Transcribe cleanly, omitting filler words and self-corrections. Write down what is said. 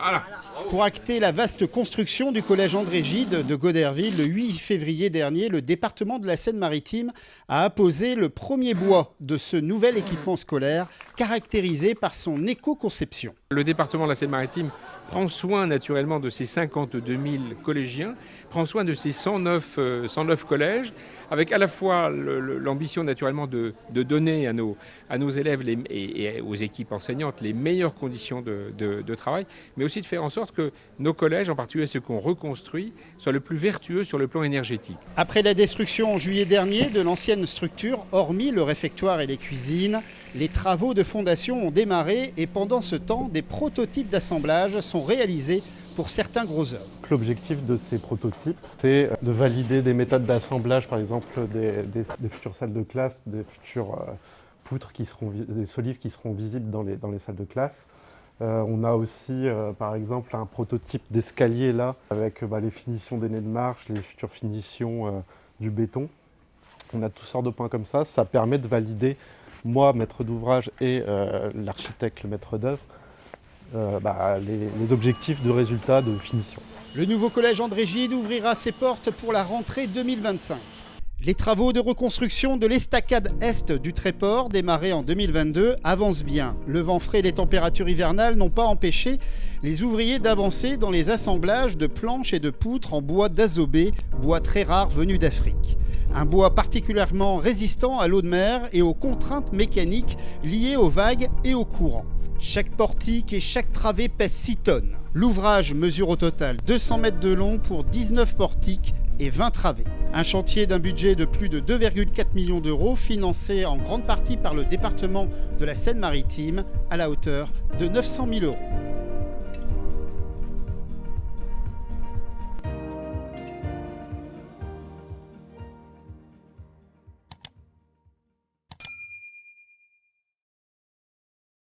Voilà. Pour acter la vaste construction du collège André Gide de Goderville, le 8 février dernier, le département de la Seine-Maritime a apposé le premier bois de ce nouvel équipement scolaire, caractérisé par son éco-conception. Le département de la Seine-Maritime prend soin naturellement de ses 52 000 collégiens, prend soin de ses 109 collèges, avec à la fois l'ambition naturellement de donner à nos élèves et aux équipes enseignantes les meilleures conditions de travail, mais aussi de faire en sorte que nos collèges, en particulier ceux qu'on reconstruit, soient le plus vertueux sur le plan énergétique. Après la destruction en juillet dernier de l'ancienne structure, hormis le réfectoire et les cuisines, les travaux de fondation ont démarré et pendant ce temps, des prototypes d'assemblage sont réalisés pour certains gros œuvres. L'objectif de ces prototypes, c'est de valider des méthodes d'assemblage, par exemple des futures salles de classe, des futures poutres, des solives qui seront visibles dans les salles de classe. On a aussi, par exemple, un prototype d'escalier là, avec les finitions des nez de marche, les futures finitions du béton. On a toutes sortes de points comme ça. Ça permet de valider, moi, maître d'ouvrage, et l'architecte, le maître d'œuvre, les objectifs de résultat de finition. Le nouveau collège André Gide ouvrira ses portes pour la rentrée 2025. Les travaux de reconstruction de l'estacade est du Tréport, démarrés en 2022, avancent bien. Le vent frais et les températures hivernales n'ont pas empêché les ouvriers d'avancer dans les assemblages de planches et de poutres en bois d'azobé, bois très rare venu d'Afrique. Un bois particulièrement résistant à l'eau de mer et aux contraintes mécaniques liées aux vagues et aux courants. Chaque portique et chaque travée pèse 6 tonnes. L'ouvrage mesure au total 200 mètres de long pour 19 portiques et 20 travées. Un chantier d'un budget de plus de 2,4 millions d'euros, financé en grande partie par le département de la Seine-Maritime à la hauteur de 900 000 euros.